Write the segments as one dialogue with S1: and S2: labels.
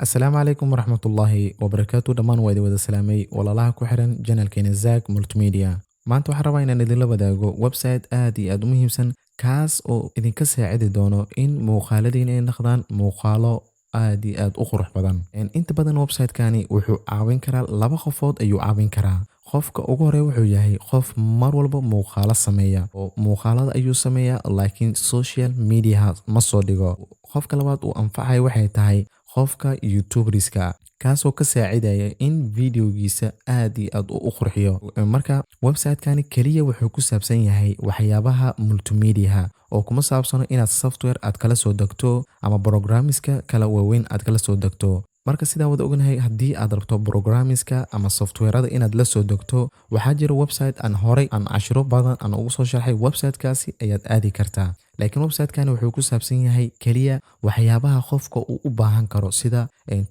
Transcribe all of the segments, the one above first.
S1: السلام عليكم ورحمة الله وبركاته دمان waa idin wada salaamay walaalaha ku xiran channelkeena Zack Multimedia maanta waxaan rabaa inaan idinla wadaago website aad iyo aad u muhiimsan kaas oo idinka saacidi doono in muuqaaladiina ay noqdaan muuqaalo aad iyo aad u qurux badan inta badan website-kani wuxuu caawin karaa laba qofood ayuu caawin karaa qofka ugu horeeya wuxuu yahay qof mar walba muuqaalo sameeya oo muuqaalada ayuu sameeyaa laakiin social media ma soo dhigo qofka labaad uu anfacay waxay tahay qofka youtuberska kaasoo ka saacidaya in videogiisa aad iyo aad u qurxiyo marka website-kani kaliya wuxuu ku saabsan yahay waxyaabaha multimedia oo kuma saabsano inaad software aad kala soo degto ama programmiska kala waaweyn aad kala soo degto marka sidaan wada ognahay haddii aad rabto programmiska ama softwareada inaad la soo degto waxaa jira website aan horey aan cashiro badan aan ugu soo sharxay website-kaasi ayaad aadi kartaa laakiin website-kani wuxuu ku saabsan yahay kaliya waxyaabaha qofka uu u baahan karo sida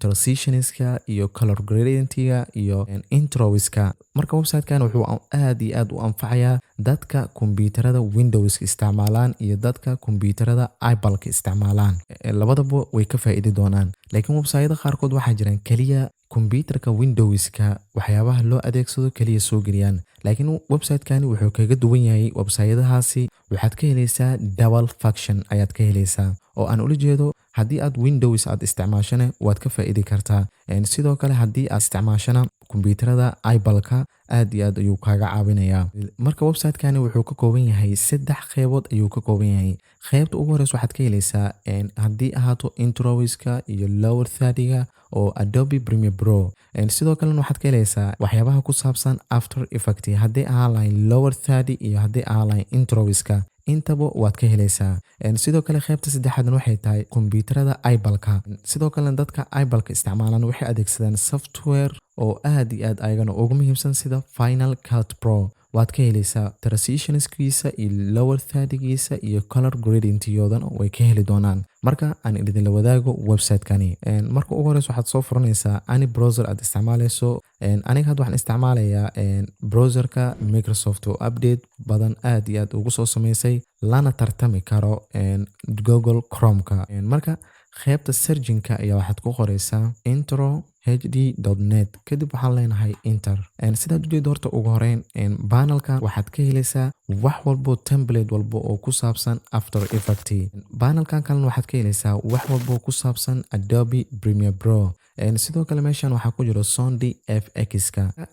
S1: transitionska iyo color gradient-ga iyo introiska marka website-kani wuxuu aad iyo aad u anfacayaa dadka kombiyuutarada Windows isticmaalaan iyo dadka kombiyuutarada Apple isticmaalaan labadaba way ka faa'iidi doonaan laakiin website-yada qaarkood waxaa jiraan kaliya kombiyuutarka Windows-ka waxyaabaha loo adeegsado kaliya soo geliyaan laakiin website-kani wuxuu kaga duwan yahay website-yadahaasi waxaad ka helaysaa double function ayaad ka helaysaa oo aan ula jeedo haddii aad Windows aad isticmaashana waad ka faa'iidi kartaa sidoo kale haddii aad isticmaashana kombiyuutarada Apple-ka aad iyo aad ayuu kaaga caawinayaa marka website-kani wuxuu ka kooban yahay 3 qaybood ayuu ka kooban yahay qaybta ugu horeysa waxaad ka helaysaa haddii ahaato introiska iyo lower third-ga oo Adobe Premiere Pro sidoo kale waxaad ka helaysaa waxyaabaha ku saabsan After Effects haddii ahaan lahayn lower third iyo haddii ahaan lahayn introiska intaba waad ka helaysaa sidoo kale qaybta saddexaad waxay tahay kombiyuutarada Apple-ka sidoo kale dadka Apple-ka isticmaalaan waxay adeegsadaan software oo aad iyo aad ayagana ugu muhiimsan sida Final Cut Pro waad ka helaysaa transitionskiisa iyo lower third-giisa iyo color gradient-yoodan way ka heli doonaan marka aan idinla wadaago website-kani marka ugu horeysa waxaad soo furanaysaa any browser aad isticmaalayso aniga hadda waxaan isticmaalayaa browserka Microsoft oo update badan aad iyo aad ugu soo sameysay lana tartami karo Google Chrome-ka marka qaybta searching-ka ayaa waxaad ku qoraysaa intro hd.net kadib waxaan leenahay enter sidaad ujeedo horta ugu horeyn panelkan waxaad ka helaysaa wax walbo template walbo oo ku saabsan After Effects panelkan kalena waxaad ka helaysaa wax walbo ku saabsan Adobe Premiere Pro sidoo kale meeshan waxaa ku jiro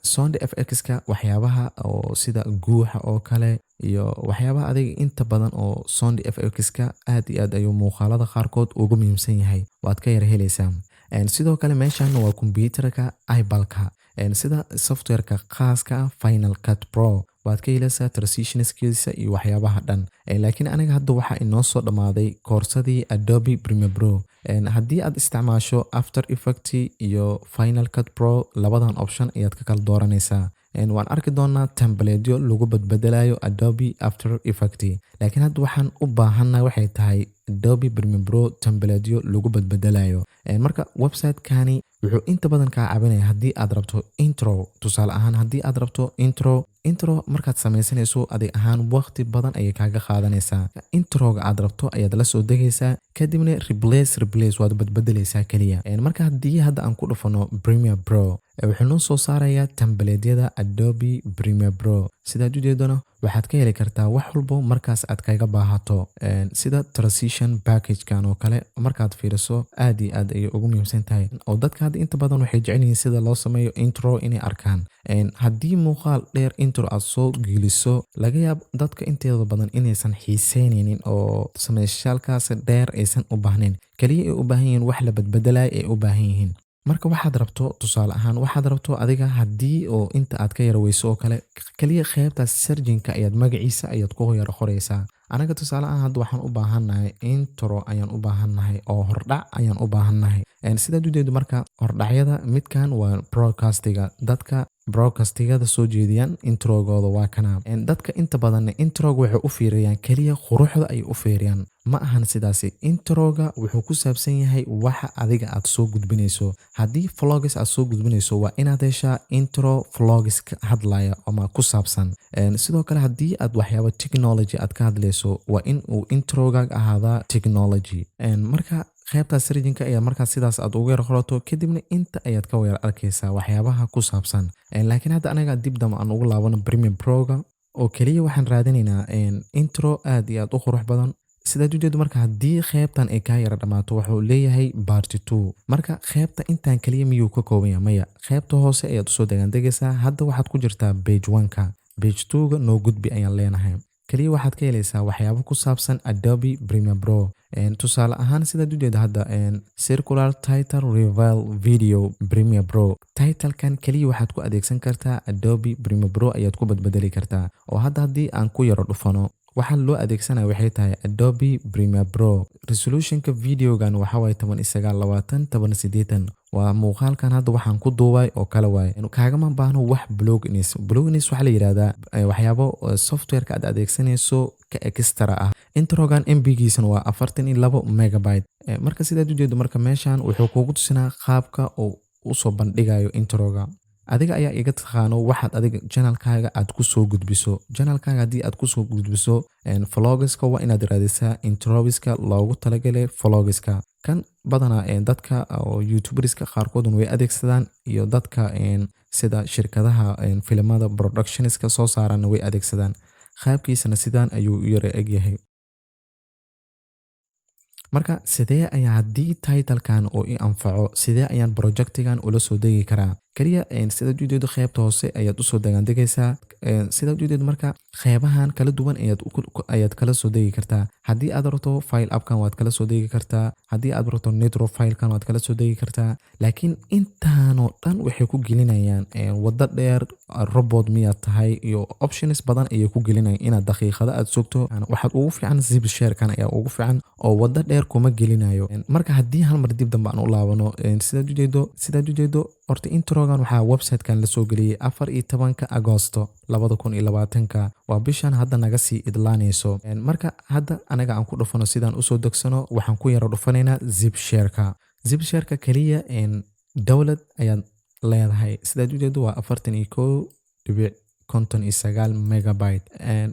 S1: Sound FX-ka waxyaabaha oo sida guuxa oo kale iyo waxyaabaha adiga inta badan oo Sound FX-ka aad iyo aad ayuu muuqaalada qaarkood ugu muhiimsan yahay waad ka yara helaysaa sidoo kale meeshan waa kombiyuutarka Apple-ka sida software-ka khaaska Final Cut Pro waad ka helaysaa transitionskiisa iyo waxyaabaha dhan laakiin aniga hadda waxaa inoo soo dhamaaday koorsadii Adobe Premiere Pro haddii aad isticmaasho After Effects iyo Final Cut Pro labadan option ayaad ka kala dooranaysaa waan arki doonaa templateyo lagu badbedelayo Adobe After Effects laakiin hadda waxaan u baahannahay waxay tahay Adobe Premiere Pro templateyo lagu badbedelayo marka website-kani wuxuu inta badan kaa caawinaya haddii aad rabto intro tusaale ahaan haddii aad rabto intro markaad samaysanayso adig ahaan waqti badan ayay kaaga qaadanaysaa introga aad rabto ayaad la soo degaysaa kadibna replace waad badbedelaysaa kaliya marka haddii hadda aan ku dhufano Premiere Pro wuxuu noo soo saarayaa templatedyada Adobe Premiere Pro sidaad ujeedana waxaad ka heli kartaa wax walbo markaas aad kaga baahato sida transition package-kan oo kale markaad fiiriso aad iyo aad ayay ugu muhiimsan tahay oo dadka hadda inta badan waxay jecel yihiin sida loo sameeyo intro inay arkaan haddii muuqaal dheer intro aad soo geliso laga yaabo dadka inteeda badan inaysan xiiseynaynin oo sameeyashaalkaas dheer aysan u baahnayn kaliya ay u baahan yihiin wax la badbedelayo ay u baahan yihiin marka waxaad rabto tusaale ahaan waxaad rabto adiga haddii oo inta aad ka yaraweyso oo kale kaliya qaybtaas searching-ka ayaad magaciisa ayaad ku yara qoraysaa anaga tusaale ahaan hadda waxaan u baahannahay intro ayaan u baahannahay oo hordhac ayaan u baahannahay sidaad ujeedo marka hordhacyada midkan waa broadcastiga dadka broadcastigada soo jeediyaan introgooda waa kana dadka inta badan introga waxay u fiiriyaan kaliya quruxda ay u fiiriyaan ma ahan sidaasi introga wuxuu ku saabsan yahay waxa adiga aad soo gudbinayso haddii vlogs aad soo gudbinayso waa inaad heshaa intro vlogs ka hadlaya ama ku saabsan sidoo kale haddii aad waxyaabo technology aad ka hadlayso waa in uu introga ahaadaa technology marka qaybta searching-ka ayaa markaas sidaas aad ugu yar qorato kadibna inta ayaad ka weer arkaysaa waxyaabaha ku saabsan. Laakiin hadda anaga dib dam aan ugu laabano Premium Pro-ga oo kaliya waxaan raadinaynaa intro aad iyo aad u qurux badan. sidaad u jeedo marka haddii qaybtan ay kaa yara dhamaato wuxuu leeyahay part 2. marka qaybta intaan kaliya miyuu ka kooban yahay? Maya, qaybta hoose ayaad usoo degandegaysaa. hadda waxaad ku jirtaa page 1ka. page 2ga noo gudbi ayaan leenahay. kaliya waxaad ka helaysaa waxyaabo ku saabsan Adobe Premiere Pro. tusaale ahaan sidaad u jeedo hadda circular title reveal video Premiere Pro. Title-kan kaliya waxaad ku adeegsan kartaa Adobe Premiere Pro ayaad ku badbedeli kartaa. oo hadda haddii aan ku yaro dhufano waxaa loo adeegsanaya waxay tahay Adobe Premiere Pro. resolution-ka videogan waxa waaye 1920 waa muuqaalkan hadda waxaan ku duubay oo kala waaye. kaagama baahno wax blogging. waxa la yiraahdaa waxyaabo software-ka aad adeegsanayso ka extra ah. introgan MB-giisana waa 42 megabyte. marka sidaad u jeedo marka meeshan wuxuu kugu tusinaa qaabka oo u soo bandhigayo introga. adiga ayaa iga taqaano waxaad adiga channel-kaaga aad ku soo gudbiso. channel-kaaga haddii aad ku soo gudbiso vlogska waa inaad raadisaa introiska loogu talagalay vlogska. kan badana dadka oo youtuberska qaarkoodun way adeegsadaan iyo dadka sida shirkadaha filimada productionska soo saarana way adeegsadaan. qaabkiisana sidaan ayuu u yara egyahay. marka sidee ayaa haddii title-kan oo i anfaco sidee ayaan projectigan ula soo degi karaa? kaliya sidaad u jeedo qaybta hoose ayaad usoo degandegaysaa. sidaad u jeedo marka qaybahan kala duwan ayaad kala soo degi kartaa. haddii aad rabto file appkan waad kala soo degi kartaa. haddii aad rabto nitro filekan waad kala soo degi kartaa. laakiin intaanoo dhan waxay ku gelinayaan waddo dheer, robot miyaad tahay iyo options badan ayay ku gelinayaan inaad daqiiqada aad sugto. waxaad ugu fiican zip share-kan ayaa ugu fiican oo waddo dheer kuma gelinayo. marka haddii hal mar dib dambe aan u laabano sidaad u jeedo horta introgan waxaa website-kan la soo geliyay 14 Agoosto 2020. waa bishan hadda naga sii idlaanayso. marka hadda anaga aan ku dhufano sidaan usoo degsano waxaan ku yara dhufanaynaa zip share-ka. zip share-ka kaliya dowlad ayaad leedahay. sidaad u jeedo waa 41.59 megabyte.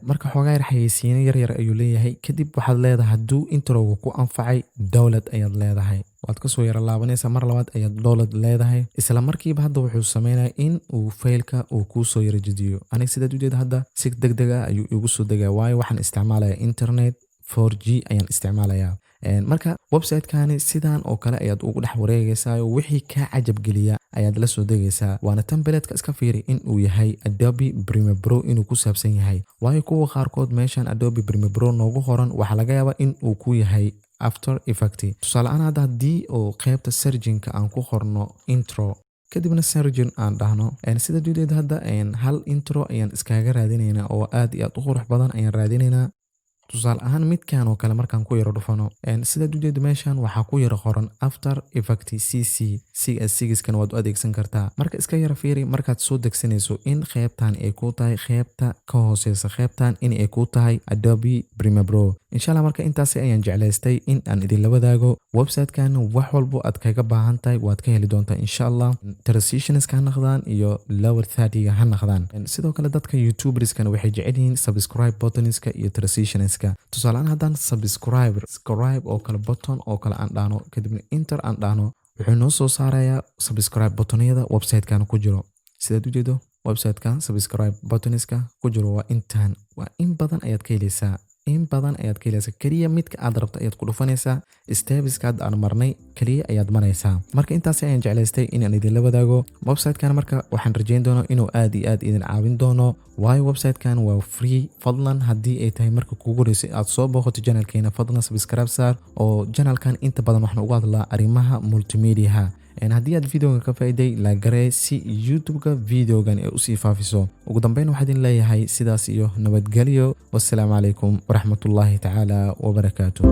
S1: marka xoogaa yar xayeysiino yar ayuu leeyahay. kadib waxaad leedahay hadduu introga ku anfacay dowlad ayaad leedahay. waad kasoo yara laabanaysaa mar labaad ayaad dowlad leedahay. isla markiiba hadda wuxuu sameynaya in uu faylka uu kuu soo yara jidiyo. aniga sidaad u jeedo hadda si degdeg ah ayuu igu soo degaa waayo waxaan isticmaalaya internet 4G ayaan isticmaalayaa. marka website-kani sidaan oo kale ayaad ugu dhex wareegaysaa. wixii kaa cajab geliya ayaad la soo degaysaa. waana template-ka iska fiiri in uu yahay Adobe Premiere Pro inuu ku saabsan yahay. waayo kuwa qaarkood meeshan Adobe Premiere Pro noogu qoran waxaa laga yaabaa in uu ku yahay After Effects. tusaale ahaan hadda haddii oo qaybta searching-ka aan ku qorno intro kadibna searching aan dhahno sidaad u jeedo hadda hal intro ayaan iskaga raadinaynaa oo aad iyo aad u qurux badan ayaan raadinaynaa. tusaale ahaan midkan oo kale markaan ku yara dhufano sidaad u jeedo meeshan waxaa ku yara qoran After Effects CC. CS6kan waad u adeegsan kartaa. marka iska yara fiiri markaad soo degsanayso in qaybtan ay ku tahay qaybta ka hooseysa qaybtan in ay ku tahay Adobe Premiere Pro. insha Allah marka intaas ayaan jeclaystay in aan idinla wadaago. website-kan wax walbo aad kaga baahan tahay waad ka heli doontaa insha Allah. transitions ka naqdaan iyo lower 30 ha naqdaan. sidoo kale dadka youtuberskana waxay jecel yihiin subscribe buttonska iyo transitions. tusaaleaan haddaan subscribe oo kale button oo kale aan dhahno kadibna enter aan dhahno wuxuu noo soo saarayaa subscribe buttonada website-kan ku jiro. sidaad u jeedo website-kan subscribe buttonska ku jiro waa intaan. waa in badan ayaad ka helaysaa. kaliya midka aad rabto ayaad ku dhufanaysaa. steps-ka aan marnay kaliya ayaad maraysaa. marka intaas ayaan jeclaystay inaan idinla wadaago. website-kan marka waxaan rajayn doonaa inuu aad iyo aad idin caawin doono waayo website-kan waa free. fadlan haddii ay tahay marka kugu horeysay aad soo booqato channelkeena fadlan subscribe saar oo channelkan inta badan waxaan uga hadlaa arrimaha multimedia. haddii aad videogan ka faa'iiday la garee si YouTube-ga videogan ay usii faafiso. ugu dambeyn waxaan idin leeyahay sidaas iyo nabadgelyo. wassalaamu calaykum waraxmatullaahi tacaala wabarakaatuh.